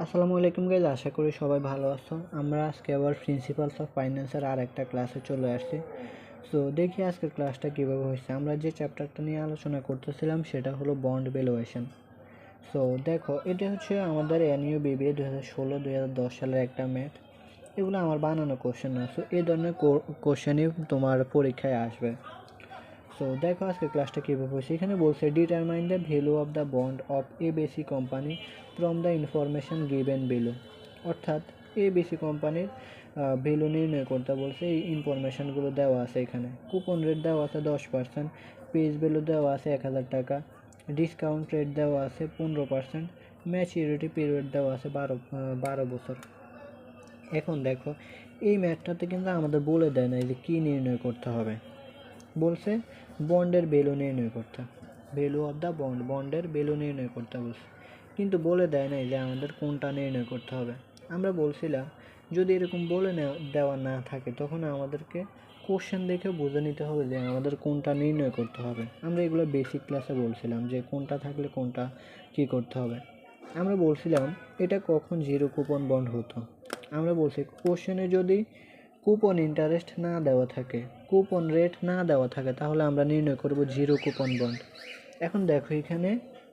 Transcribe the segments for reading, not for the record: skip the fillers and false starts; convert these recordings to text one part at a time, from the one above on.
আসসালামু আলাইকুম গাইজ, আশা করি সবাই ভালো আছো। আমরা আজকে আবার প্রিন্সিপালস অফ ফাইন্যান্সের আর একটা ক্লাসে চলে আসছি। সো দেখি আজকের ক্লাসটা কীভাবে হয়েছে। আমরা যে চ্যাপ্টারটা নিয়ে আলোচনা করতেছিলাম সেটা হলো বন্ড ভ্যালুয়েশন। সো দেখো, এটা হচ্ছে আমাদের এনইউ বিবিএ 2016-2010 সালের একটা ম্যাথ। এগুলো আমার বানানো কোশ্চেন না। সো এই ধরনের কোশ্চেনই তোমার পরীক্ষায় আসবে। সো দেখো আজকে ক্লাসটা কীভাবে হয়েছে। এখানে বলছে determine the value of the bond of a Bessie company from the information given below. অর্থাৎ এ বেসি কোম্পানির ভ্যালু নির্ণয় করতে বলছে। এই ইনফরমেশানগুলো দেওয়া আছে এখানে। কুপন রেট দেওয়া আছে 10%, পেজ ভ্যালু দেওয়া আছে 1000 টাকা, ডিসকাউন্ট রেট দেওয়া আছে 15%, ম্যাচুরিটি পিরিয়ড দেওয়া আছে 12 বছর। এখন দেখো, এই ম্যাথটাতে কিন্তু আমাদের বলে দেয় না যে কী নির্ণয় করতে হবে। বলছে বন্ডের ভ্যালু নির্ণয় করতে, ভ্যালু অফ দ্য বন্ডের ভ্যালু নির্ণয় করতে বলছে, কিন্তু বলে দেয় নাই যে আমাদের কোনটা নির্ণয় করতে হবে। আমরা বলছিলাম যদি এরকম বলে দেওয়া না থাকে তখন আমাদেরকে কোশ্চেন দেখে বুঝে নিতে হবে যে আমাদের কোনটা নির্ণয় করতে হবে। আমরা এগুলো বেসিক ক্লাসে বলছিলাম যে কোনটা থাকলে কোনটা কী করতে হবে। আমরা বলছিলাম এটা কখন জিরো কুপন বন্ড হতো। আমরা বলছি কোশ্চেনে যদি কুপন ইন্টারেস্ট না দেওয়া থাকে, কুপন রেট না দেওয়া থাকে, তাহলে আমরা নির্ণয় করব জিরো কুপন বন্ড। এখন দেখো এখানে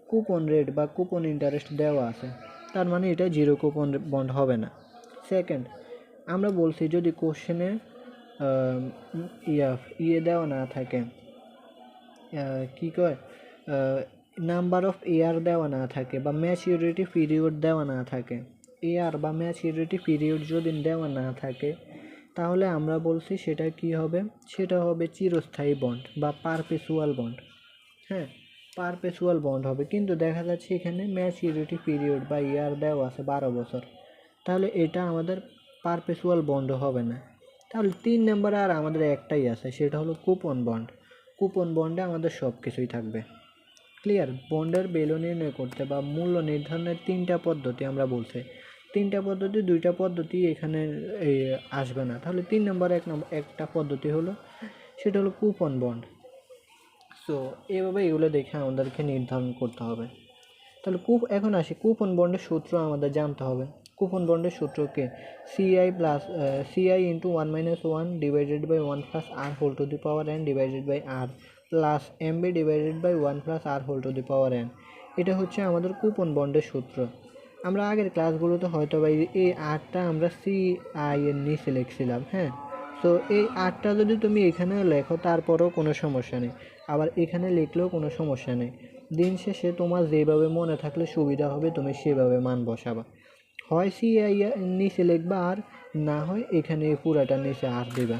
কুপন রেট বা কুপন ইন্টারেস্ট দেওয়া আছে, তার মানে এটা জিরো কুপন বন্ড হবে না। সেকেন্ড, আমরা বলছি যদি কোশ্চেনে ইয়ে দেওয়া না থাকে, কী কয়, নাম্বার অফ ইয়ার দেওয়া না থাকে বা ম্যাচিউরিটি পিরিয়ড দেওয়া না থাকে, ইয়ার বা ম্যাচিউরিটি পিরিয়ড যদি দেওয়া না থাকে, তাহলে আমরা বলছি সেটা কি হবে, সেটা হবে চিরস্থায়ী বন্ড বা পারপেচুয়াল বন্ড। হ্যাঁ, পারপেচুয়াল বন্ড হবে। কিন্তু দেখা যাচ্ছে এখানে ম্যাচিউরিটি পিরিয়ড বা ইয়ার দেওয়া আছে 12 বছর, তাহলে এটা আমাদের পারপেচুয়াল বন্ড হবে না। তাহলে 3 নম্বরে আর আমাদের একটাই আছে, সেটা হলো কুপন বন্ড। কুপন বন্ডে আমাদের সব কিছুই থাকবে। ক্লিয়ার? বন্ডের ভ্যালু নির্ণয় করতে বা মূল্য নির্ধারণের 3টা পদ্ধতি আমরা বলছি। 3টা পদ্ধতি, 2টা পদ্ধতি এখানে আসবে না। তাহলে 3 নম্বর একটা পদ্ধতি হলো, সেটা হলো কুপন বন্ড। সো এভাবে এগুলো দেখে আমাদেরকে নির্ধারণ করতে হবে। তাহলে এখন আসি কুপন বন্ডের সূত্র আমাদের জানতে হবে। কুপন বন্ডের সূত্রকে CI into 1 - 1 divided by 1 plus R whole to the power n divided by R plus MB divided by 1 plus R whole to the power n। এটা হচ্ছে আমাদের কুপন বন্ডের সূত্র। আমরা আগের ক্লাসগুলোতে হয়তো বা এই আরটা আমরা CI এর নিচে লিখছিলাম। হ্যাঁ, সো এই আরটা যদি তুমি এখানেও লেখো তারপরেও কোনো সমস্যা নেই, আবার এখানে লিখলেও কোনো সমস্যা নেই। দিন শেষে তোমার যেভাবে মনে থাকলে সুবিধা হবে তুমি সেভাবে মান বসাবা। হয় CI নিচে লিখবা, আর না হয় এখানে পুরাটা নিচে আর দেবা,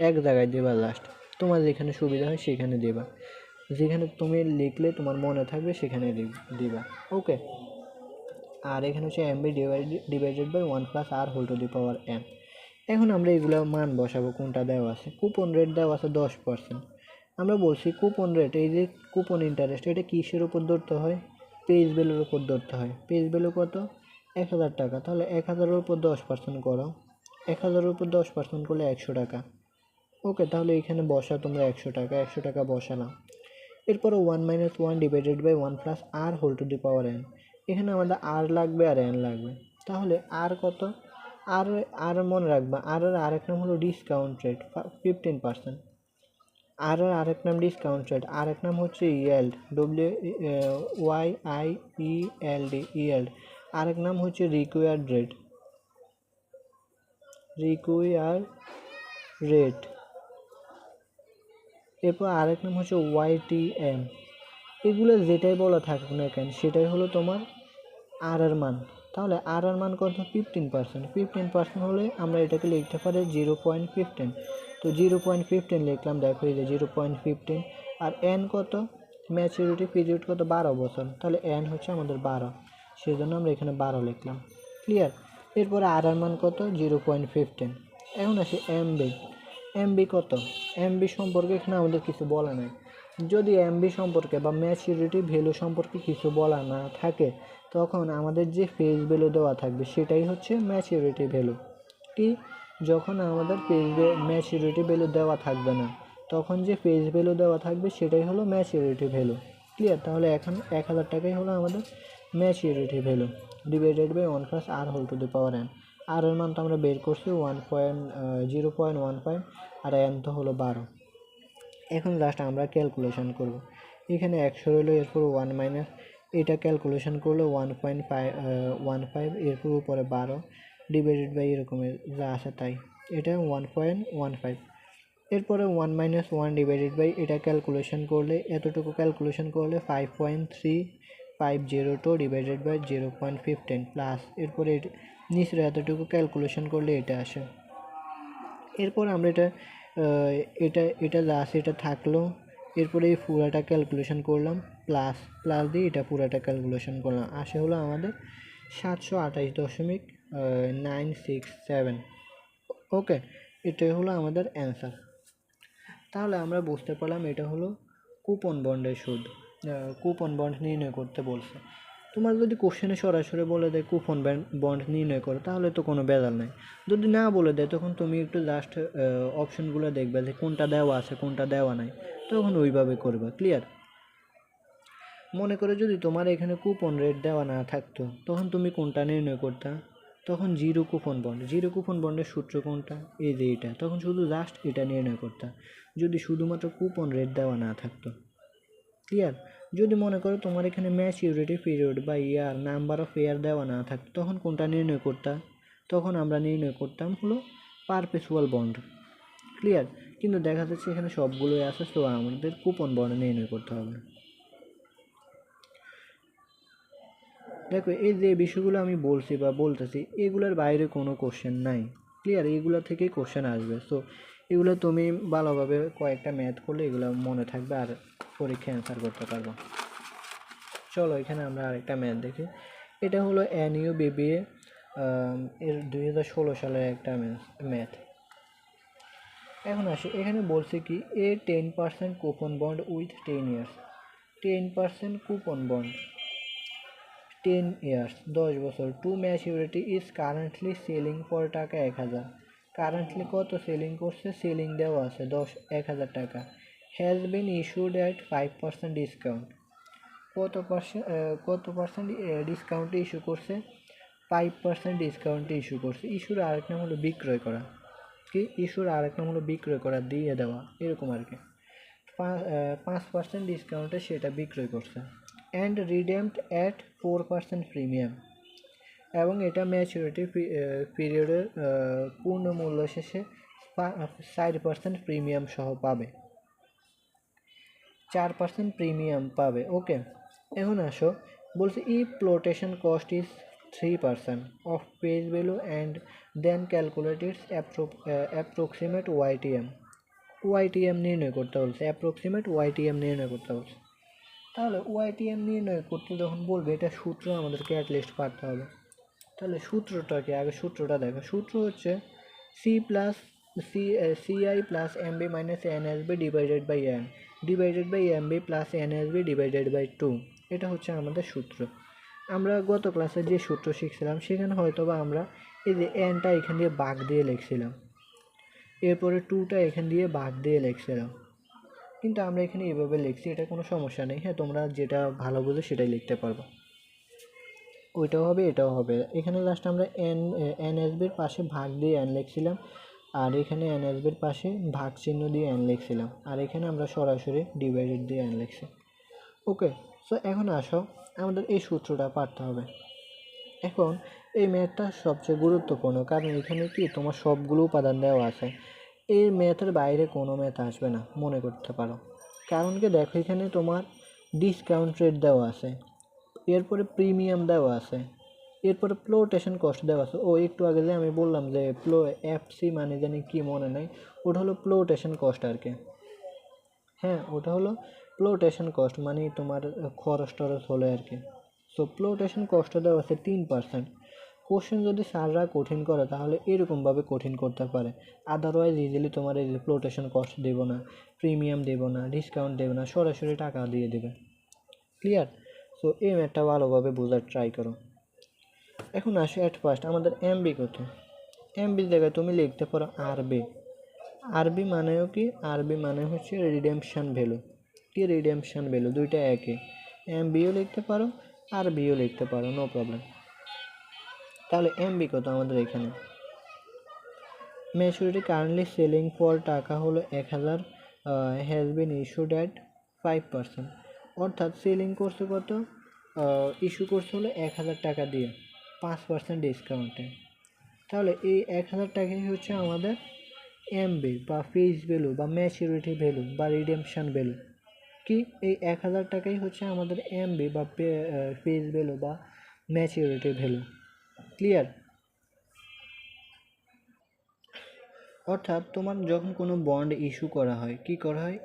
এক জায়গায় দেবা, লাস্ট তোমার যেখানে সুবিধা হয় সেখানে দেবা। যেখানে তুমি লিখলে তোমার মনে থাকবে সেখানে দিবা। ওকে, আর এখানে হচ্ছে MB divided by 1 plus R whole to the power n। এখন আমরা এগুলো মান বসাবো। কোনটা দেওয়া আছে? কুপন রেট দেওয়া আছে 10%। আমরা বলছি কুপন রেট, এই যে কুপন ইন্টারেস্ট, এটা কিসের উপর ধরতে হয়? পেজ ভ্যালুর উপর ধরতে হয়। পেজ ভ্যালু কত? 1000 টাকা। তাহলে 1000-এর উপর 10% করো। 1000-এর উপর 10% করলে 100 টাকা। ওকে, তাহলে এখানে বসা তোমরা 100 টাকা, 100 টাকা বসালাম। এরপরে 1 - 1 divided by 1 plus R whole to the power n। এখানে আমাদের আর লাগবে আর n লাগবে। তাহলে আর কত? আর মনে রাখবা, আর আরেক নাম হলো ডিসকাউন্ট রেট 15%। আর আরেক নাম ডিসকাউন্ট রেট, আরেক নাম হচ্ছে ইয়েল্ড, YIELD, ইয়েল্ড। আরেক নাম হচ্ছে রিকোয়ার্ড রেট। এরপর আরেক নাম হচ্ছে YTM। এগুলো যেটাই বলা থাকুক না কেন সেটাই হলো তোমার আর এর মান। তাহলে আর এর মান কত? 15%। 15% হলে আমরা এটাকে লিখতে পারি 0.15। তো 0.15 লিখলাম। দেখো এই যে 0.15। আর n কত? ম্যাচুরিটি পিরিয়ড কত? 12 বছর। তাহলে n হচ্ছে আমাদের 12, সেজন্য আমরা এখানে 12 লিখলাম। ক্লিয়ার? এরপরে আর এর মান কত? 0.15। এখন আসি MB কত? MB সম্পর্কে এখানে আমাদের কিছু বলা নাই। যদি MB সম্পর্কে বা ম্যাচুরিটি ভ্যালু সম্পর্কে কিছু বলা না থাকে, তখন আমাদের যে ফেজ ভ্যালু দেওয়া থাকবে সেটাই হচ্ছে ম্যাচুরিটি ভ্যালু। কি? যখন আমাদের ম্যাচুরিটি ভ্যালু দেওয়া থাকবে না, তখন যে ফেজ ভ্যালু দেওয়া থাকবে সেটাই হলো ম্যাচুরিটি ভ্যালু। ক্লিয়ার? তাহলে এখন 1000 টাকাই হলো আমাদের maturity value. Divided by 1 plus R whole to the power n. আর এর মান তো আমরা বের করছি 0.15 আর এন তো হলো 12। এখন লাস্ট আমরা ক্যালকুলেশন করব। এখানে 100 রইল, এরপর 1 মাইনাস এটা ক্যালকুলেশন করলে 1.15 এরপর উপরে 12 ডিভাইডেড বাই এরকমের যা আছে তাই, এটা 1.15। এরপরে 1 মাইনাস 1 ডিভাইডেড বাই এটা ক্যালকুলেশন করলে এতটুকু ক্যালকুলেশন করলে 5.3502 ডিভাইডেড বাই 0.15 প্লাস এরপরে নিচের এতটুকু ক্যালকুলেশন করলে এটা আসে। এরপর আমরা এটা যা আছে এটা থাকলো, এরপরে এই পুরাটা ক্যালকুলেশন করলাম প্লাস দিয়ে এটা পুরাটা ক্যালকুলেশন করলাম, আসে হলো আমাদের 728.967। ওকে, এটাই হলো আমাদের অ্যান্সার। তাহলে আমরা বুঝতে পারলাম এটা হলো কুপন বন্ডের সুদ। কুপন বন্ড নির্ণয় করতে বলছে। তোমার যদি কোশ্চেনে সরাসরি বলে দেয় কুপন বন্ড নির্ণয় করো তাহলে তো কোনো বেজাল নাই। যদি না বলে দেয় তখন তুমি একটু জাস্ট অপশনগুলো দেখবে যে কোনটা দেওয়া আছে কোনটা দেওয়া নাই, তখন ওইভাবে করবে। ক্লিয়ার? মনে করে যদি তোমার এখানে কুপন রেট দেওয়া না থাকতো তখন তুমি কোনটা নির্ণয় করতা? তখন জিরো কুপন বন্ডের সূত্র কোনটা? এই যে এটা, তখন শুধু জাস্ট এটা নির্ণয় করতা যদি শুধুমাত্র কুপন রেট দেওয়া না থাকতো। ক্লিয়ার? যদি মনে করো তোমার এখানে ম্যাচিউরিটি পিরিয়ড বা ইয়ার নাম্বার অফ ইয়ার দেওয়া না থাকতো তখন কোনটা নির্ণয় করতা? তখন আমরা নির্ণয় করতাম হলো পারপেচুয়াল বন্ড। ক্লিয়ার? কিন্তু দেখা যাচ্ছে এখানে সবগুলোই আছে, তো আমাদের কুপন বন্ড নির্ণয় করতে হবে। দেখো এই যে বিষয়গুলো আমি বলছি বা বলতেছি এগুলোর বাইরে কোনো কোশ্চেন নাই। ক্লিয়ার? এগুলো থেকেই কোশ্চেন আসবে। সো এগুলো তুমি ভালোভাবে কয়েকটা ম্যাথ করলে এগুলো মনে থাকবে আর পরীক্ষায় অ্যান্সার করতে পারবো। চলো এখানে আমরা আরেকটা ম্যাথ দেখি। এটা হলো NU BBA এর 2016 সালের একটা ম্যাথ। এখন আসি, এখানে বলছে কি a 10% coupon bond with 10 years. 10% coupon bond 10 years 10 বছর to maturity is currently selling for taka 1000। Currently কত সেলিং করছে? সেলিং দেওয়া আছে 1000 টাকা। Has been issued at 5% discount. কত পার্সেন্ট ডিসকাউন্টে ইস্যু করছে? 5% ডিসকাউন্টে ইস্যু করছে। ইস্যুর আরেক নাম হলো বিক্রয় করা। কি? ইস্যুর আরেক নাম হলো বিক্রয় করা, দিয়ে দেওয়া, এরকম আর কি। 5% ডিসকাউন্টে সেটা বিক্রয় করছে। অ্যান্ড রিডেমড অ্যাট 4% প্রিমিয়াম, এবং এটা ম্যাচুরিটি পিরিয়ডের পূর্ণ মূল্য শেষে 4% প্রিমিয়াম সহ পাবে, 4% প্রিমিয়াম পাবে। ওকে, এখন আসো, বলছে if flotation cost is 3% of page value and then calculate its approximate YTM নির্ণয় করতে বলছে। অ্যাপ্রক্সিমেট ওয়াইটিএম নির্ণয় করতে বলছে। তাহলে ওয়াইটিএম নির্ণয় করতে যখন বলবে এটা সূত্র আমাদেরকে অ্যাটলিস্ট পারতে হবে। তাহলে সূত্রটা কি? আগে সূত্রটা দেখো। সূত্র হচ্ছে CI plus MB minus NSB divided by MB plus NSB divided by 2। এটা হচ্ছে আমাদের সূত্র। আমরা গত ক্লাসে যে সূত্র শিখছিলাম সেখানে হয়তো বা আমরা এই যে এনটা এখান দিয়ে ভাগ দিয়ে লিখছিলাম, এরপরে 2টা এখান দিয়ে ভাগ দিয়ে লিখছিলাম, কিন্তু আমরা এখানে এভাবে লিখছি, এটা কোনো সমস্যা নেই। হ্যাঁ, তোমরা যেটা ভালো বোঝো সেটাই লিখতে পারবো, ওইটাও হবে এটাও হবে। এখানে লাস্ট আমরা NSBর পাশে ভাগ দিয়ে n লিখছিলাম, আর এখানে NSBর পাশে ভাগ চিহ্ন দিয়ে n লিখছিলাম, আর এখানে আমরা সরাসরি ডিভাইডেড দিয়ে n লিখছি। ওকে, সো এখন আসো আমাদের এই সূত্রটা পারতে হবে। এখন এই ম্যাথটা সবচেয়ে গুরুত্বপূর্ণ, কারণ এখানে কি তোমার সবগুলো উপাদান দেওয়া আছে। এই ম্যাথের বাইরে কোনো ম্যাথ আসবে না, মনে করতে পারো। কারণ কি, দেখো এখানে তোমার ডিসকাউন্ট রেট দেওয়া আছে, এরপরে প্রিমিয়াম দেওয়া আছে, এরপরে ফ্লোটেশন কস্ট দেওয়া আছে। ও একটু আগে যে আমি বললাম যে FC মানে জানি কি মনে নাই, ওটা হলো ফ্লোটেশন কস্ট আর কি। হ্যাঁ, ওটা হলো ফ্লোটেশন কস্ট, মানে তোমার খরচ টরচ হলে আর কি। সো ফ্লোটেশন কস্ট দেওয়া আছে 3%। কোশ্চেন যদি স্যাররা কঠিন করে তাহলে এরকমভাবে কঠিন করতে পারে, আদারওয়াইজ ইজিলি তোমার এই যে ফ্লোটেশন কস্ট দেবো না, প্রিমিয়াম দেবো না, ডিসকাউন্ট দেবো না, সরাসরি টাকা দিয়ে দেবে। ক্লিয়ার? সো এই ম্যাথটা ভালোভাবে বোঝার ট্রাই করো। এখন আসো অ্যাট ফার্স্ট আমাদের MB কত। MBর জায়গায় তুমি লিখতে পারো আরবি মানেও কি? আরবি মানে হচ্ছে রিডেমশন ভ্যালু। কি? রিডেমশন ভ্যালু, দুইটা একই। MBও লিখতে পারো আরবিও লিখতে পারো, নো প্রবলেম। তাহলে এমবি কত আমাদের এখানে? ম্যাচুরিটি কারেন্টলি সেলিং ফর টাকা হলো 1000, হ্যাজ বিন ইস্যুড অ্যাট 5%, অর্থাৎ সেলিং করছে কত, ইস্যু করছে হলো 1000 টাকা দিয়ে 5% ডিসকাউন্টে। তাহলে এই 1000 টাকাই হচ্ছে আমাদের এমবি বা ফেস ভ্যালু বা ম্যাচুরিটি ভ্যালু বা রিডেমশন ভ্যালু। কি এই 1000 টাকাই হচ্ছে আমাদের এমবি বা ফেস ভ্যালু বা ম্যাচুরিটি ভ্যালু। ক্লিয়ার? অর্থাৎ তোমার যখন কোনো বন্ড ইস্যু করা হয়, কি করা হয়?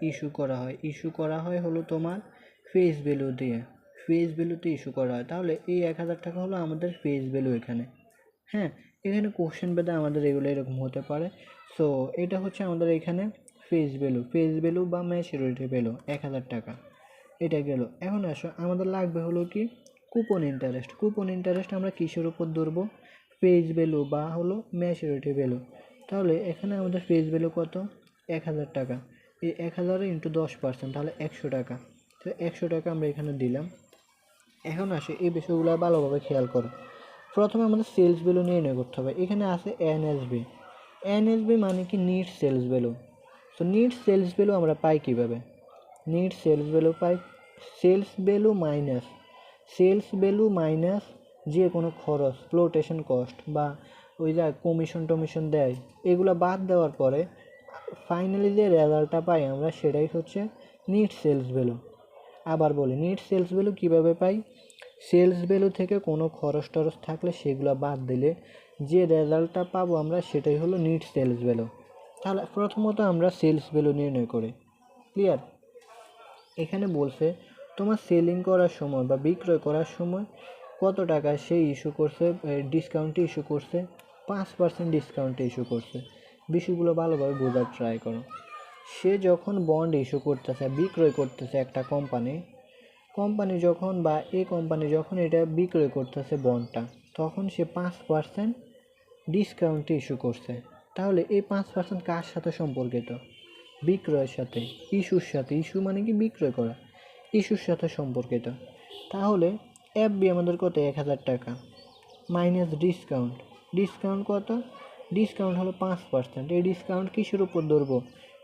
ইস্যু করা হয় হলো তোমার ফেস ভ্যালু দিয়ে, ফেস ভ্যালুতে ইস্যু করা হয়। তাহলে এই 1000 টাকা হলো আমাদের ফেস ভ্যালু এখানে। হ্যাঁ, এখানে কোশ্চেন বেদে আমাদের এগুলো এরকম হতে পারে। সো এটা হচ্ছে আমাদের এখানে ফেস ভ্যালু বা ম্যাচুরিটি ভ্যালু 1000 টাকা। এটা গেল। এখন আসো আমাদের লাগবে হলো কি কুপন ইন্টারেস্ট। কুপন ইন্টারেস্ট আমরা কিসের উপর ধরবো? ফেস ভ্যালু বা হলো ম্যাচুরিটি ভ্যালু। তাহলে এখানে আমাদের ফেস ভ্যালু কত? 1000 টাকা। এই 1000 ইন্টু 10%, তাহলে 100 টাকা। তো 100 টাকা আমরা এখানে দিলাম। এখন আসে এই বিষয়গুলো ভালোভাবে খেয়াল করো। প্রথমে আমাদের সেলস ভ্যালু নির্ণয় করতে হবে। এখানে আছে এনএসবি। এনএসবি মানে কি? Net sales value. তো নিট সেলস ভ্যালু আমরা পাই কীভাবে? নিট সেলস ভ্যালু পাই সেলস ভ্যালু মাইনাস যে কোনো খরচ, ফ্লোটেশন কস্ট বা ওই যা কমিশন দেয়, এগুলো বাদ দেওয়ার পরে ফাইনালি যে রেজাল্টটা পাই আমরা, সেটাই হচ্ছে নিট সেলস ভ্যালু। আবার বলি, নিট সেলস ভ্যালু কীভাবে পাই? সেলস ভ্যালু থেকে কোনো খরচ টরচ থাকলে সেগুলো বাদ দিলে যে রেজাল্টটা পাবো আমরা, সেটাই হলো নিট সেলস ভ্যালু। তাহলে প্রথমত আমরা সেলস ভ্যালু নির্ণয় করি। ক্লিয়ার? এখানে বলছে তোমার সেলিং করার সময় বা বিক্রয় করার সময় কত টাকা সে ইস্যু করছে, ডিসকাউন্টে ইস্যু করছে, 5% ডিসকাউন্টে ইস্যু করছে। বিষয়গুলো ভালোভাবে বোঝার ট্রাই করো। সে যখন বন্ড ইস্যু করতেছে, বিক্রয় করতেছে একটা কোম্পানি যখন বা এই কোম্পানি যখন এটা বিক্রয় করতেছে বন্ডটা, তখন সে 5% ডিসকাউন্টে ইস্যু করছে। তাহলে এই 5% কার সাথে সম্পর্কিত? বিক্রয়ের সাথে, ইস্যুর সাথে। ইস্যু মানে কি? বিক্রয় করা। ইস্যুর সাথে সম্পর্কিত। তাহলে এফবি আমাদের কত? 1000 টাকা মাইনাস ডিসকাউন্ট কত? ডিসকাউন্ট হলো 5%। এই ডিসকাউন্ট কিসের উপর ধরবো?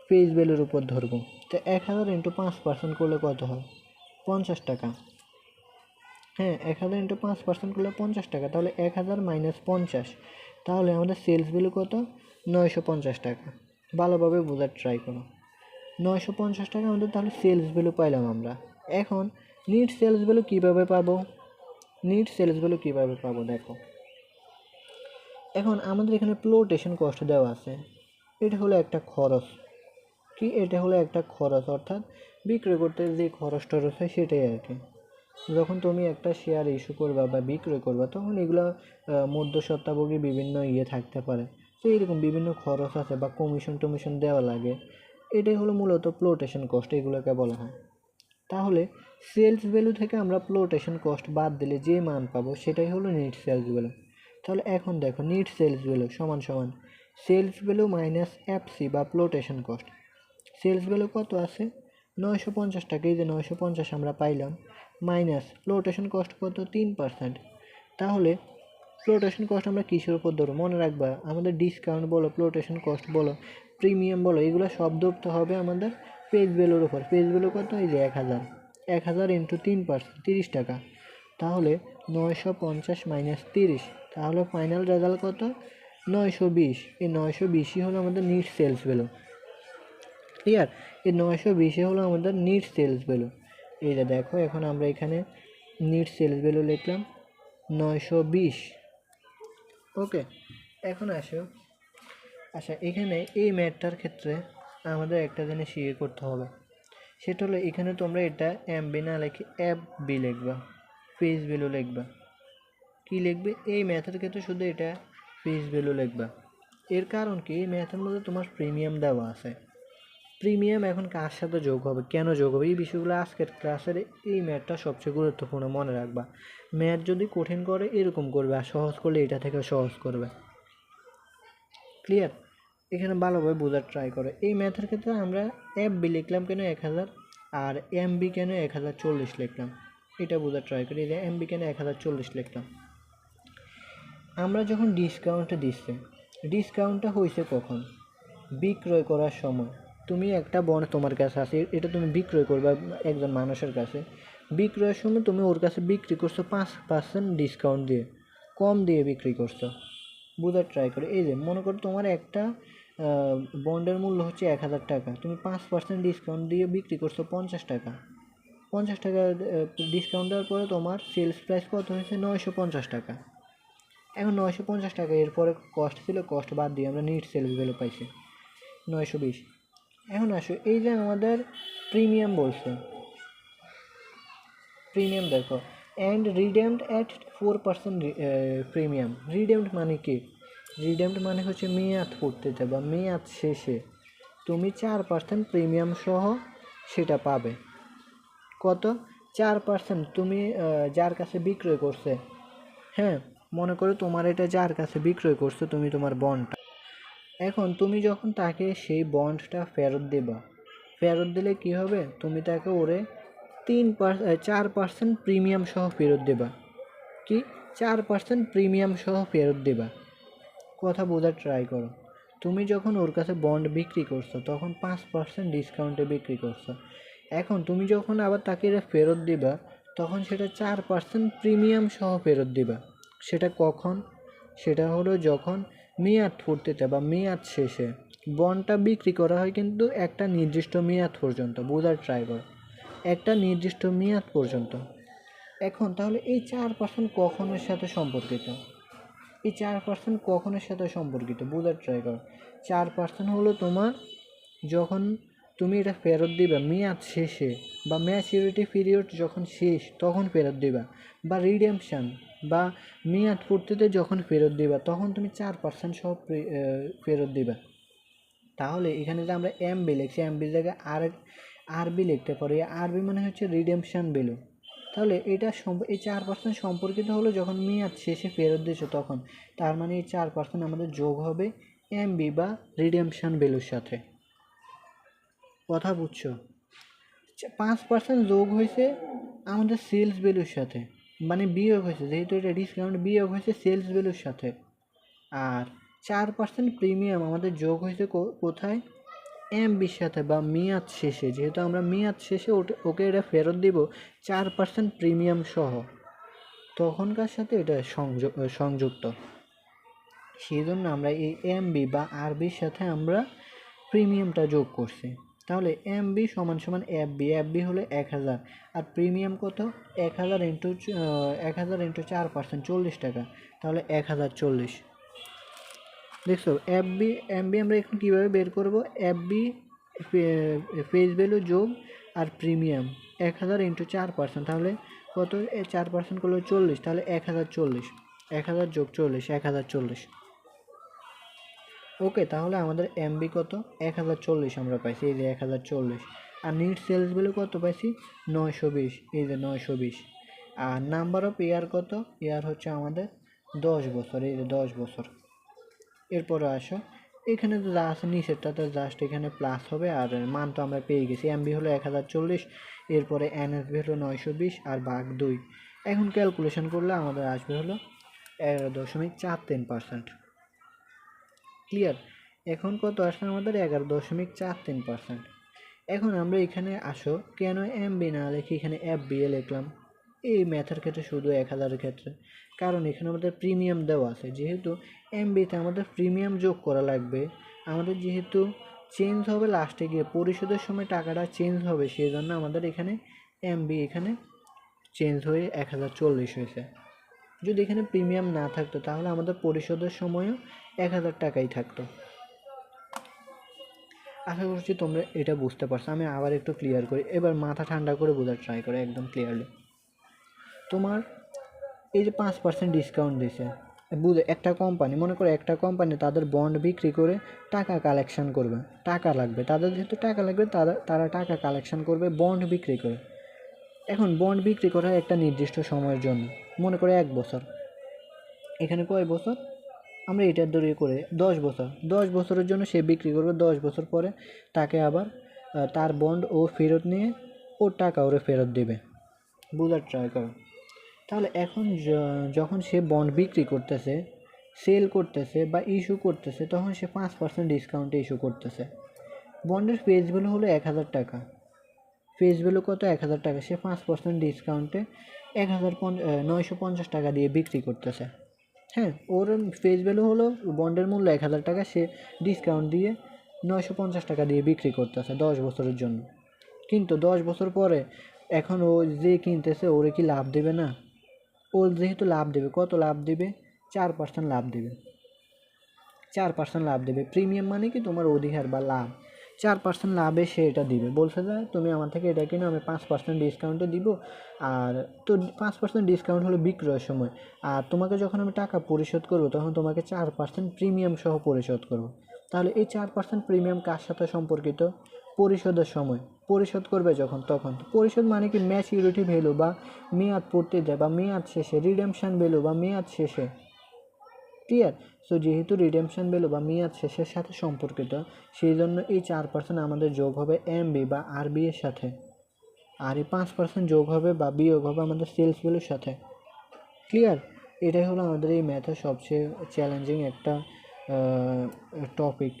ফেস ভ্যালুর উপর ধরবো। তো 1000 ইন্টু 5% করলে কত হয়? 50 টাকা। হ্যাঁ, 1000 ইন্টু 5% করলে 50 টাকা। তাহলে 1000 মাইনাস 50, তাহলে আমাদের সেলস ভ্যালু কত? 950 টাকা। ভালোভাবে বোঝার ট্রাই করো। 950 টাকা আমাদের তাহলে সেলস ভ্যালু পাইলাম আমরা। এখন নিট সেলস ভ্যালু কীভাবে পাবো? দেখো, এখন আমাদের এখানে ফ্লোটেশন কস্ট দেওয়া আছে। এটা হলো একটা খরচ। অর্থাৎ বিক্রয় করতে যে খরচ টরচ হয় সেটাই আর কি। যখন তুমি একটা শেয়ার ইস্যু করবা বা বিক্রয় করবা, তখন এগুলো মধ্যস্বত্বভোগী বিভিন্ন থাকতে পারে। তো এরকম বিভিন্ন খরচ আছে বা কমিশন দেওয়া লাগে। এটাই হলো মূলত ফ্লোটেশন কস্ট, এগুলোকে বলা হয়। তাহলে সেলস ভ্যালু থেকে আমরা ফ্লোটেশন কস্ট বাদ দিলে যে মান পাবো, সেটাই হলো নিট সেলস ভ্যালু। তাহলে এখন দেখো, নিট সেলস ভ্যালু সমান সেলস ভ্যালু মাইনাস এফসি বা ফ্লোটেশন কস্ট। সেলস ভ্যালু কত আছে? 950 টাকা। এই যে 950 আমরা পাইলাম, মাইনাস ফ্লোটেশন কস্ট কত? 3%। তাহলে ফ্লোটেশন কস্ট আমরা কিসের উপর ধরবো? মনে রাখবা, আমাদের ডিসকাউন্ট বলো, ফ্লোটেশন কস্ট বলো, প্রিমিয়াম বলো, এগুলো সব ধরতে হবে আমাদের ফেস ভ্যালুর উপর। ফেস ভ্যালু কত? এই যে 1000 ইন্টু 3%, 30 টাকা। তাহলে 950 মাইনাস 30, তাহলে ফাইনাল রেজাল্ট কত? 920। এই 920ই হলো আমাদের নিট সেলস ভ্যালু। ক্লিয়ার? এই 920 হলো আমাদের নিট সেলস ভ্যালু। এইটা দেখো, এখন আমরা এখানে নিট সেলস ভ্যালু লিখলাম 920। ওকে, এখন আচ্ছা, এখানে এই ম্যাথটার ক্ষেত্রে আমাদের একটা জিনিস করতে হবে। সেটা হলো, এখানে তোমরা এটা এমবি না লিখে এফ বি লিখবা, ফেস ভ্যালু লিখবা। কি লিখবে? এই ম্যাথের ক্ষেত্রে শুধু এটা ফেস ভ্যালু লিখবা। এর কারণ কি? এই ম্যাথের মধ্যে তোমার প্রিমিয়াম দেওয়া আছে। প্রিমিয়াম এখন কার সাথে যোগ হবে, কেন যোগ হবে, এই বিষয়গুলো আজকের ক্লাসের এই ম্যাথটা সবচেয়ে গুরুত্বপূর্ণ, মনে রাখবা। ম্যাথ যদি কঠিন করে এরকম করবে, আর সহজ করলে এটা থেকে সহজ করবে। ক্লিয়ার? এখানে ভালোভাবে বোঝার ট্রাই করো। এই ম্যাথের ক্ষেত্রে আমরা এফ বি লিখলাম কেন 1000, আর এম বি কেন 1040 লিখলাম, এটা বোঝার ট্রাই করি। এম বি কেন 1040 লিখলাম। আমরা যখন ডিসকাউন্টে দিচ্ছি, ডিসকাউন্টটা হয়েছে কখন? বিক্রয় করার সময়। তুমি একটা বন্ড তোমার কাছে আছে, এটা তুমি বিক্রয় করবে একজন মানুষের কাছে। বিক্রয়ের সময় তুমি ওর কাছে বিক্রি করছো 5% ডিসকাউন্ট দিয়ে, কম দিয়ে বিক্রি করছো। বোঝার ট্রাই করো। এই যে মনে করো তোমার একটা বন্ডের মূল্য হচ্ছে 1000 টাকা, তুমি 5% ডিসকাউন্ট দিয়ে বিক্রি করছো 50 টাকা। 50 টাকা ডিসকাউন্ট দেওয়ার পরে তোমার সেলস প্রাইস কত হয়েছে? 950 টাকা। এখন 950 টাকা, এরপরে কস্ট ছিল, কস্ট বাদ দিয়ে আমরা নিট সেলস ভ্যালু পাইছি 920। এখন আসো এই যে আমাদের প্রিমিয়াম বলছে, প্রিমিয়াম দেখো, অ্যান্ড রিডেমড অ্যাট 4% প্রিমিয়াম। রিডেমড মানে কি? রিডেমড মানে হচ্ছে মেয়াদ পূর্তিতে বা মেয়াদ শেষে তুমি 4% প্রিমিয়াম সহ সেটা পাবে। কত? 4%। তুমি যার কাছে বিক্রয় করছে, হ্যাঁ, মনে করো তোমার এটা যার কাছে বিক্রয় করছো তুমি তোমার বন্ডটা, এখন তুমি যখন তাকে সেই বন্ডটা ফেরত দেবা, ফেরত দিলে কি হবে? তুমি তাকে ওরে 4% প্রিমিয়াম সহ ফেরত দেবা। কি? 4% প্রিমিয়াম সহ ফেরত দেবা। কথা বোঝার ট্রাই করো। তুমি যখন ওর কাছে বন্ড বিক্রি করছো তখন 5% ডিসকাউন্টে বিক্রি করছো। এখন তুমি যখন আবার তাকে এটা ফেরত দিবা তখন সেটা 4% প্রিমিয়াম সহ ফেরত দিবা। সেটা কখন? সেটা হলো যখন মেয়াদ ফুর্তিতে বা মেয়াদ শেষে। বন্ডটা বিক্রি করা হয় কিন্তু একটা নির্দিষ্ট মেয়াদ পর্যন্ত। বোঝার ট্রাই করো, একটা নির্দিষ্ট মেয়াদ পর্যন্ত। এখন তাহলে এই 4% কখনের সাথে সম্পর্কিত? এই 4% কখনের সাথে সম্পর্কিত? বোঝার ট্রাই করো। 4% হলো তোমার যখন তুমি এটা ফেরত দিবা মেয়াদ শেষে বা ম্যাচুরিটি পিরিয়ড যখন শেষ তখন ফেরত দিবা, বা রিডেমশন বা মেয়াদ পূর্তিতে যখন ফেরত দিবা তখন তুমি 4% সহ ফেরত দিবা। তাহলে এখানে যে আমরা এমবি লিখছি, এমবির জায়গায় আরবি লিখতে পারি। আরবি মানে হচ্ছে রিডেমশন ভ্যালু। তাহলে এটা এই 4% সম্পর্কিত হলো যখন মেয়াদ শেষে ফেরত দিয়েছো তখন। তার মানে এই 4% আমাদের যোগ হবে এমবি বা রিডেমশন ভ্যালুর সাথে। কথা বুঝছো? 5% যোগ হয়েছে আমাদের সেলস ভ্যালুর সাথে, মানে বিয়োগ হয়েছে, যেহেতু এটা ডিসকাউন্ট বিয়োগ হয়েছে সেলস ভ্যালুর সাথে। আর 4% প্রিমিয়াম আমাদের যোগ হয়েছে কোথায়? এমবির সাথে বা মেয়াদ শেষে, যেহেতু আমরা মেয়াদ শেষে ওকে এটা ফেরত দিব 4% প্রিমিয়াম সহ, তখনকার সাথে এটা সংযুক্ত। সেই জন্য আমরা এই এমবি বা আরবির সাথে আমরা প্রিমিয়ামটা যোগ করছি। তাহলে এমবি সমান সমান এফবি, এফবি হলো 1000, আর প্রিমিয়াম কত? 1000 ইন্টু 4%, 40 টাকা। তাহলে 1040। দেখছো এফবি এমবি আমরা এখন কীভাবে বের করব? এফবি ফেস ভ্যালু যোগ আর প্রিমিয়াম 1000 ইন্টু 4%, তাহলে কত? 4% করলে 40, তাহলে 1040। 1000 যোগ 40, 1040। ওকে, তাহলে আমাদের এমবি কত? 1040 আমরা পাইছি, এই যে 1040। আর নিট সেলস ভ্যালু কত পাইছি? 920, এই যে 920। আর নাম্বার অফ ইয়ার কত? ইয়ার হচ্ছে আমাদের 10 বছর, এই যে 10 বছর। এরপরে আসো, এখানে তো যা আছে নিচেরটাতে জাস্ট এখানে প্লাস হবে, আর মান তো আমরা পেয়ে গেছি। এমবি হলো 1040, এরপরে এনএসবি হলো 920 আর ভাগ 2। এখন ক্যালকুলেশন করলে আমাদের আসবে হলো 11.43%। ক্লিয়ার? এখন কত আসলে আমাদের? 11.43%। এখন আমরা এখানে আসো কেন এমবি না লিখে এখানে এফবিএ লিখলাম এই ম্যাথের ক্ষেত্রে, শুধু 1000-এর ক্ষেত্রে? কারণ এখানে আমাদের প্রিমিয়াম দেওয়া আছে, যেহেতু এমবিতে আমাদের প্রিমিয়াম যোগ করা লাগবে। আমাদের যেহেতু চেঞ্জ হবে লাস্টে গিয়ে, পরিশোধের সময় টাকাটা চেঞ্জ হবে, সেই জন্য আমাদের এখানে এমবি এখানে চেঞ্জ হয়ে 1040 হয়েছে। যদি এখানে প্রিমিয়াম না থাকতো তাহলে আমাদের পরিশোধের সময়ও 1000 টাকাই থাকতো। আশা করছি তোমরা এটা বুঝতে পারছো। আমি আবার একটু ক্লিয়ার করি, এবার মাথা ঠান্ডা করে বোঝার ট্রাই করো একদম ক্লিয়ারলি। তোমার এই যে 5% ডিসকাউন্ট দিয়েছে, বুঝে একটা কোম্পানি, মনে করো একটা কোম্পানি তাদের বন্ড বিক্রি করে টাকা কালেকশন করবে, টাকা লাগবে তাদের, যেহেতু টাকা লাগবে তারা টাকা কালেকশন করবে বন্ড বিক্রি করে। এখন বন্ড বিক্রি করা একটা নির্দিষ্ট সময়ের জন্য, মনে করো 1 বছর। এখানে কয় বছর? আমরা এটার দড়িয়ে করে 10 বছর। 10 বছরের জন্য সে বিক্রি করবে, 10 বছর পরে তাকে আবার তার বন্ড ও ফেরত নিয়ে ওর টাকা ওরে ফেরত দেবে। বোঝার ট্রাই করো। তাহলে এখন যখন সে বন্ড বিক্রি করতেছে সেল করতেছে বা ইস্যু করতেছে তখন সে 5% ডিসকাউন্টে ইস্যু করতেছে। বন্ডের ফেস ভ্যালু হলো 1000 টাকা, ফেস ভ্যালু কত 1000 টাকা, সে 5% ডিসকাউন্টে 950 টাকা দিয়ে বিক্রি করতেছে। হ্যাঁ, ওর ফেস ভ্যালু হলো বন্ডের মূল্য 1000 টাকা, সে ডিসকাউন্ট দিয়ে 950 টাকা দিয়ে বিক্রি করতেছে 10 বছরের জন্য। কিন্তু 10 বছর পরে এখন ও যে কিনতেছে ওরে কি লাভ দেবে না? ওর যেহেতু লাভ দেবে, কত লাভ দেবে? 4% লাভ দেবে। 4% লাভ দেবে। প্রিমিয়াম মানে কি তোমার অধিকার বা লাভ। 4% লাভে সে এটা দিবে, বলছে যে তুমি আমার থেকে এটা কিনো, আমি 5% ডিসকাউন্টে দিব। আর তো 5% ডিসকাউন্ট হলো বিক্রয়ের সময়, আর তোমাকে যখন আমি টাকা পরিশোধ করবো তখন তোমাকে 4% প্রিমিয়াম সহ পরিশোধ করবো। তাহলে এই 4% প্রিমিয়াম কার সাথে সম্পর্কিত? পরিশোধের সময় পরিশোধ করবে যখন, তখন পরিশোধ মানে কি ম্যাচিউরিটি ভ্যালু বা মেয়াদ পড়তে যায় বা মেয়াদ শেষে, রিডেমশন ভ্যালু বা মেয়াদ শেষে। ক্লিয়ার? সো যেহেতু রিডেমশন ভ্যালু বা মেয়াদ শেষের সাথে সম্পর্কিত, সেই জন্য এই 4% আমাদের যোগ হবে এমবি বা আরবি এর সাথে, আর এই 5% যোগ হবে বা বিয়োগ হবে আমাদের সেলস ভ্যালুর সাথে। ক্লিয়ার? এটাই হলো আমাদের এই ম্যাথের সবচেয়ে চ্যালেঞ্জিং একটা টপিক।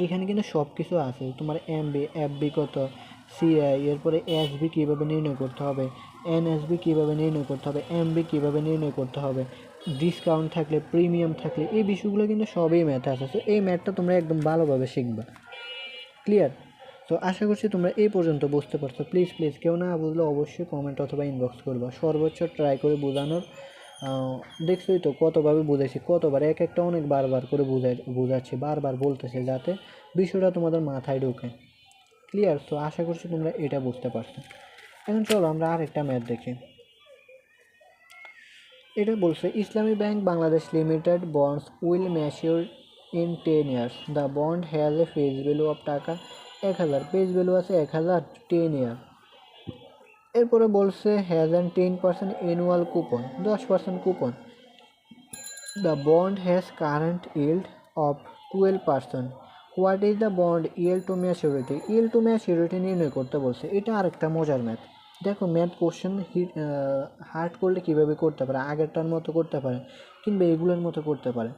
এখানে কিন্তু সব কিছু আছে, তোমার এমবি, এফবি কত, সিআই, এরপরে এসবি কীভাবে নির্ণয় করতে হবে, এনএসবি কীভাবে নির্ণয় করতে হবে, এমবি কীভাবে নির্ণয় করতে হবে, ডিসকাউন্ট থাকলে, প্রিমিয়াম থাকলে, এই বিষয়গুলো কিন্তু সবই ম্যাথে আছে। তো এই ম্যাথটা তোমরা একদম ভালোভাবে শিখবা। ক্লিয়ার? তো আশা করছি তোমরা এই পর্যন্ত বুঝতে পারছো। প্লিজ কেউ না বুঝলে অবশ্যই কমেন্ট অথবা ইনবক্স করবা, সর্বোচ্চ ট্রাই করে বোঝানোর। দেখছোই তো কতভাবে বুঝাইছি, কতবার এক একটা অনেক বারবার করে বুঝাচ্ছি, বারবার বলতেছে যাতে বিষয়টা তোমাদের মাথায় ঢোকে। ক্লিয়ার? তো আশা করছি তোমরা এটা বুঝতে পারছো। এখন চলো আমরা আরেকটা ম্যাথ দেখি। এটা বলছে Islami bank Bangladesh limited bonds will mature in 10 years, the bond has a face value of taka 1000, face value আছে 1000, 10 ইয়ার। এরপরে বলছে has an 10% annual coupon, 10% coupon. The bond has current yield of 12%, what is the bond yield to maturity? Yield to maturity নির্ণয় করতে বলছে। এটা আরেকটা মজার math. দেখো ম্যাথ কোশ্চেন হার্ড করলে কীভাবে করতে পারে, আগেরটার মতো করতে পারে কিংবা এগুলোর মতো করতে পারে।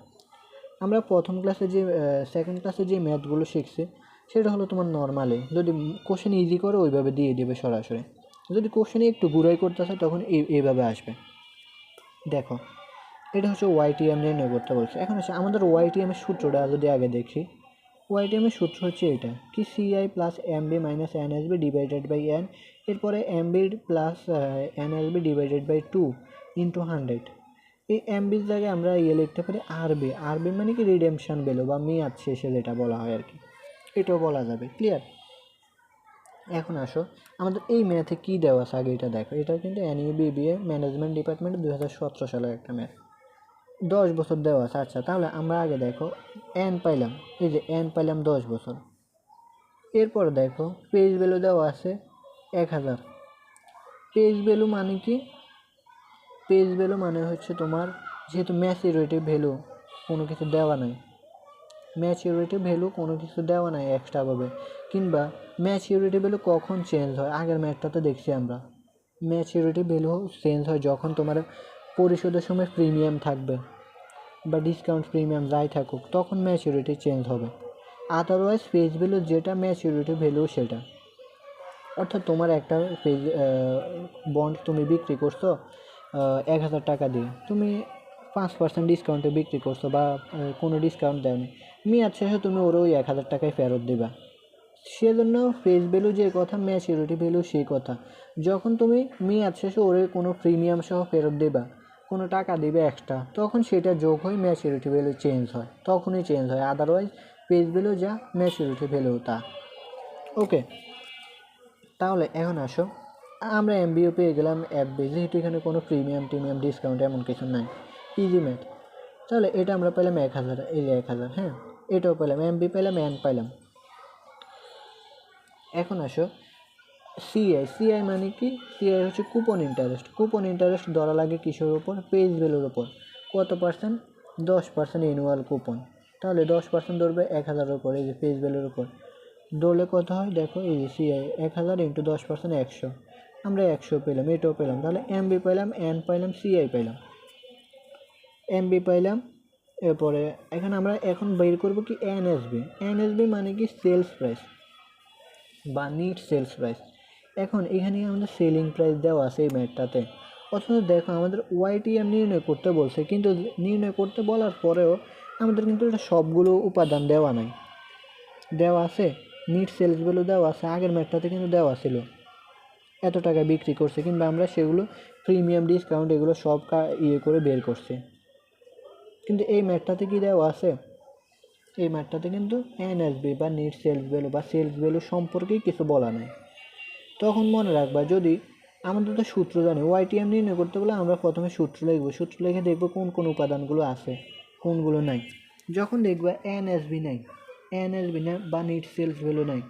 আমরা প্রথম ক্লাসে যে সেকেন্ড ক্লাসে যে ম্যাথগুলো শিখছি সেটা হলো তোমার নর্মালি, যদি কোশ্চেন ইজি করে ওইভাবে দিয়ে দেবে সরাসরি, যদি কোশ্চেনে একটু ঘুরাই করতে আসে তখন এইভাবে আসবে। দেখো এটা হচ্ছে ওয়াইটিএম নির্ণয় করতে বলছে। এখন হচ্ছে আমাদের ওয়াইটিএমের সূত্রটা যদি আগে দেখি, ওয়াইটিএমের সূত্র হচ্ছে এটা কি, CI plus MB minus NSB divided by n, এরপরে MB plus NSB divided by 2 into 100। এই এমবির জায়গায় আমরা লিখতে পারি আরবি। আরবি মানে কি রিডেমশন ভ্যালু বা মেয়াদ শেষে যেটা বলা হয় আর কি, এটাও বলা যাবে। ক্লিয়ার? এখন আসো আমাদের এই ম্যাথে কী দেওয়া আছে আগে এটা দেখো। এটা কিন্তু এনইউবিবিএ ম্যানেজমেন্ট ডিপার্টমেন্ট 2017 সালের একটা ম্যাথ, 10 বছর দেওয়া আছে। আচ্ছা তাহলে আমরা আগে দেখো এন পাইলাম, এই যে এন পাইলাম 10 বছর। এরপরে দেখো পেজ ভ্যালু দেওয়া আছে 1000। পেজ ভ্যালু মানে কি? পেজ ভ্যালু মানে হচ্ছে তোমার যেহেতু ম্যাচিউরিটি ভ্যালু কোনো কিছু দেওয়া নাই, ম্যাচিউরিটি ভ্যালু কোনো কিছু দেওয়া নাই এক্সট্রাভাবে, কিংবা ম্যাচিউরিটি ভ্যালু কখন চেঞ্জ হয়, আগের ম্যাথটাতে দেখছি আমরা ম্যাচিউরিটি ভ্যালু চেঞ্জ হয় যখন তোমার পরিশোধের সময় প্রিমিয়াম থাকবে বা ডিসকাউন্ট প্রিমিয়াম যাই থাকুক, তখন ম্যাচিউরিটি চেঞ্জ হবে। আদারওয়াইজ ফেস ভ্যালু যেটা ম্যাচিউরিটি ভ্যালু সেটা। অর্থাৎ তোমার একটা ফেজ বন্ড তুমি বিক্রি করছো 1000 টাকা দিয়ে, তুমি 5% ডিসকাউন্টে বিক্রি করছো বা কোনো ডিসকাউন্ট দেয়নি, মেয়াদ শেষে তুমি ওর ওই 1000 টাকায় ফেরত দিবা। সেজন্য ফেস ভ্যালু যে কথা, ম্যাচিউরিটি ভ্যালু সেই কথা। যখন তুমি মেয়াদ শেষে ওরে কোনো প্রিমিয়াম সহ ফেরত দেবা, কোনো টাকা দিবে এক্সট্রা, তখন সেটা যোগ হয়ে ম্যাচিউরিটি ভ্যালু চেঞ্জ হয়, তখনই চেঞ্জ হয়। আদারওয়াইজ ফেস ভ্যালু যা, ম্যাচিউরিটি ভ্যালু তা। ওকে, তাহলে এখন আসো আমরা এমবিও পেয়ে গেলাম, এফবি, যেহেতু এখানে কোনো প্রিমিয়াম টিমিয়াম ডিসকাউন্ট এমন কিছু নাই, ইজি ম্যাথ। তাহলে এটা আমরা পেলাম 1000, এই যে 1000। হ্যাঁ, এটাও পেলাম, এমবি পেলাম, এন পেলাম। এখন আসো সিআই। সিআই মানে কি? সিআই হচ্ছে কুপন ইন্টারেস্ট। কুপন ইন্টারেস্ট ধরা লাগে কিসের উপর? পেজ ভ্যালুর উপর। কত পার্সেন্ট? 10% annual coupon. তাহলে 10% ধরবে 1000-এর উপর, এই যে পেজ ভ্যালুর উপর ধরলে কত হয় দেখো, এই যে সিআই 1000 ইন্টু 10% 100, আমরা 100 পেলাম, এটাও পেলাম। তাহলে এমবি পাইলাম, এন পাইলাম, সিআই পাইলাম। এমবি পাইলাম এরপরে এখানে আমরা এখন বের করব কি এনএসবি। এনএসবি মানে কি সেলস প্রাইস বা নিট সেলস প্রাইস। এখন এখানে আমাদের সেলিং প্রাইস দেওয়া আছে এই ম্যাটটাতে, অথচ দেখো আমাদের ওয়াইটিএম নির্ণয় করতে বলছে, কিন্তু নির্ণয় করতে বলার পরেও আমাদের কিন্তু এটা সবগুলো উপাদান দেওয়া নাই। দেওয়া আছে নিট সেলস ভ্যালু দেওয়া আছে, আগের ম্যাটটাতে কিন্তু দেওয়া ছিল এত টাকা বিক্রি করছে, কিংবা আমরা সেগুলো প্রিমিয়াম ডিসকাউন্ট এগুলো সব করে বের করছি। কিন্তু এই ম্যাটটাতে কি দেওয়া আছে, এই ম্যাটটাতে কিন্তু এনএসবি বা নিট সেলস ভ্যালু বা সেলস ভ্যালু সম্পর্কে কিছু বলা নাই। তখন মনে রাখবা, যদি আমাদের তো সূত্র জানি, ওয়াইটিএম নির্ণয় করতে বলে আমরা প্রথমে সূত্র লিখবো, সূত্র লিখে দেখবো কোন কোন উপাদানগুলো আছে কোনগুলো নাই। যখন দেখবা এনএসবি নাই, এনএসবি না বা নিট সেলস ভ্যালু নাই,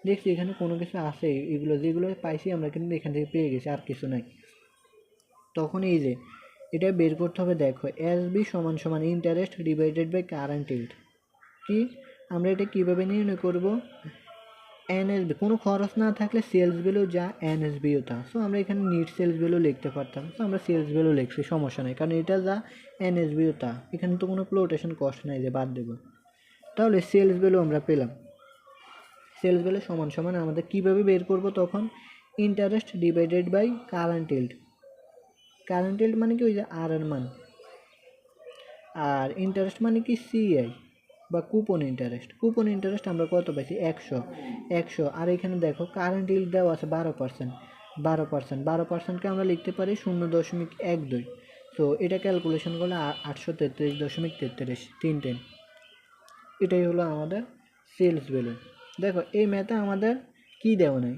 দেখছি এখানে কোনো কিছু আছে, এগুলো যেগুলো পাইছি আমরা কিন্তু এখান থেকে পেয়ে গেছি, আর কিছু নাই। তখন এই যে এটা বের করতে হবে, দেখো এসবি সমান সমান interest divided by current yield. কি আমরা এটা কীভাবে নির্ণয় করব, এনএসবি কোনো খরচ না থাকলে সেলস ভ্যালু যা এনএসবিও তা। সো আমরা এখানে নিট সেলস ভ্যালু লিখতে পারতাম, সো আমরা সেলস ভ্যালু লিখছি, সমস্যা নেই, কারণ এটা যা এনএসবিও তা, এখানে তো কোনো ফ্লোটেশন কস্ট নাই যে বাদ দেবো। তাহলে সেলস ভ্যালু আমরা পেলাম। সেলস ভ্যালু সমান সমান আমাদের কীভাবে বের করব, তখন interest divided by current yield. Current yield মানে কি ওই যে আর এর মান, আর ইন্টারেস্ট মানে কি সিআই বা কুপন ইন্টারেস্ট। কুপন ইন্টারেস্ট আমরা কত পাইছি, 100। আর এখানে দেখো কারেন্ট ইল্ড দেওয়া আছে 12%। 12%কে আমরা লিখতে পারি 0.12। তো এটা ক্যালকুলেশন করলে 833.33 310। এটাই হলো আমাদের সেলস ভ্যালু। দেখো এই ম্যাথে আমাদের কি দেওয়া নাই,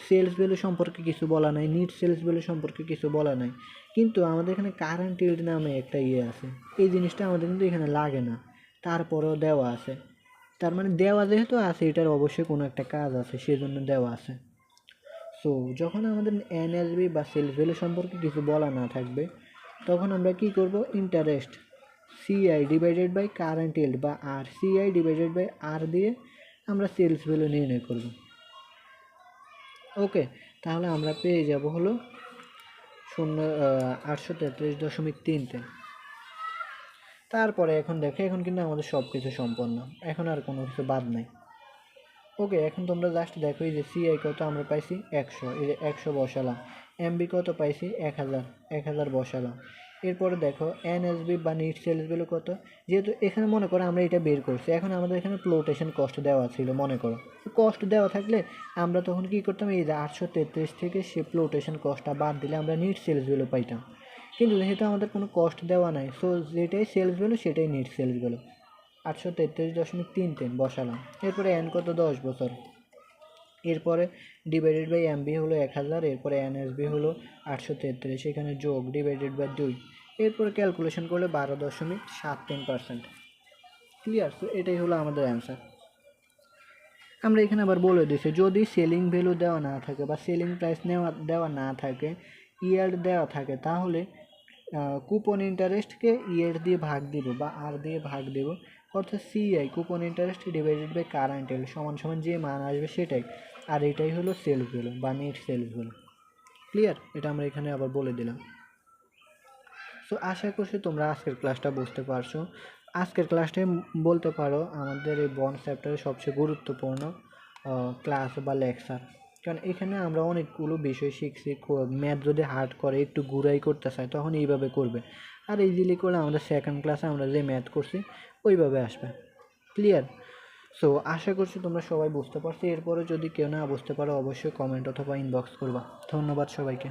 সেলস ভ্যালু সম্পর্কে কিছু বলা নাই, নিট সেলস ভ্যালু সম্পর্কে কিছু বলা নাই, কিন্তু আমাদের এখানে কারেন্ট ইল্ড নামে একটা আছে, এই জিনিসটা আমাদের কিন্তু এখানে লাগে না, তারপরেও দেওয়া আছে। তার মানে দেওয়া যেহেতু আছে, এটার অবশ্যই কোনো একটা কাজ আছে, সেজন্য দেওয়া আছে। সো যখন আমাদের এনএসবি বা সেলস ভ্যালু সম্পর্কে কিছু বলা না থাকবে, তখন আমরা কি করব, interest CI divided by current yield বা R, CI divided by R দিয়ে আমরা সেলস ভ্যালু নির্ণয় করব। ওকে, তাহলে আমরা পেয়ে যাব হলো 833.33। তারপরে এখন দেখো, এখন কিন্তু আমাদের সব কিছু সম্পন্ন, এখন আর কোনো কিছু বাদ নাই। ওকে, এখন তোমরা জাস্ট দেখো, এই যে সিআই কত আমরা পাইছি 100, এই যে 100 বসালাম। এমবি কত পাইছি 1000 বসালাম। এরপরে দেখো এনএসবি বা নিট সেলস ভ্যালু কত, যেহেতু এখানে মনে করো আমরা এটা বের করছি, এখন আমাদের এখানে ফ্লোটেশন কস্ট দেওয়া ছিল, মনে করো কস্ট দেওয়া থাকলে আমরা তখন কি করতাম, এই যে 833 থেকে সে ফ্লোটেশন কস্টটা বাদ দিলে আমরা নিট সেলস ভ্যালু পাইতাম। কিন্তু যেহেতু আমাদের কোনো কস্ট দেওয়া নাই, সো যেটাই সেলস ভ্যালু সেটাই নিট সেলস ভ্যালু। 833.33 বসালাম। এরপরে এন কত 10 বছর। এরপরে ডিভাইডেড বাই এমবি হলো 1000, এরপরে এনএসবি হলো 833, এখানে যোগ ডিভাইডেড বাই 2, এরপরে ক্যালকুলেশন করলে 12.73%। ক্লিয়ার? তো এটাই হলো আমাদের অ্যান্সার। আমরা এখানে আবার বলে দিচ্ছি, যদি সেলিং ভ্যালু দেওয়া না থাকে বা সেলিং প্রাইস দেওয়া না থাকে, ইয়ার্ড দেওয়া থাকে, তাহলে কুপন ইন্টারেস্টকে ইয়ার দিয়ে ভাগ দিব বা আর দিয়ে ভাগ দেব, অর্থাৎ CI coupon interest divided by current yield সমান সমান যে মান আসবে সেটাই। আর এটাই হলো সেলস ভ্যালু বা নেট সেলস ভ্যালু। ক্লিয়ার? এটা আমরা এখানে আবার বলে দিলাম। সো আশা করছি তোমরা আজকের ক্লাসটা বুঝতে পারছো। আজকের ক্লাসটাই বলতে পারো আমাদের এই বন্ড চ্যাপ্টারের সবচেয়ে গুরুত্বপূর্ণ ক্লাস বা লেকচার, কারণ এখানে আমরা অনেকগুলো বিষয় শিখছি। ম্যাথ যদি হার্ড করে, একটু গুড়াই করতে চায়, তখন এইভাবে করবে, আর ইজিলি করলে আমাদের সেকেন্ড ক্লাসে আমরা যে ম্যাথ করছি ওইভাবে আসবে। ক্লিয়ার? সো আশা করছি তোমরা সবাই বুঝতে পারছো। এরপরে যদি কেউ না বুঝতে পারো, অবশ্যই কমেন্ট অথবা ইনবক্স করবা। ধন্যবাদ সবাইকে।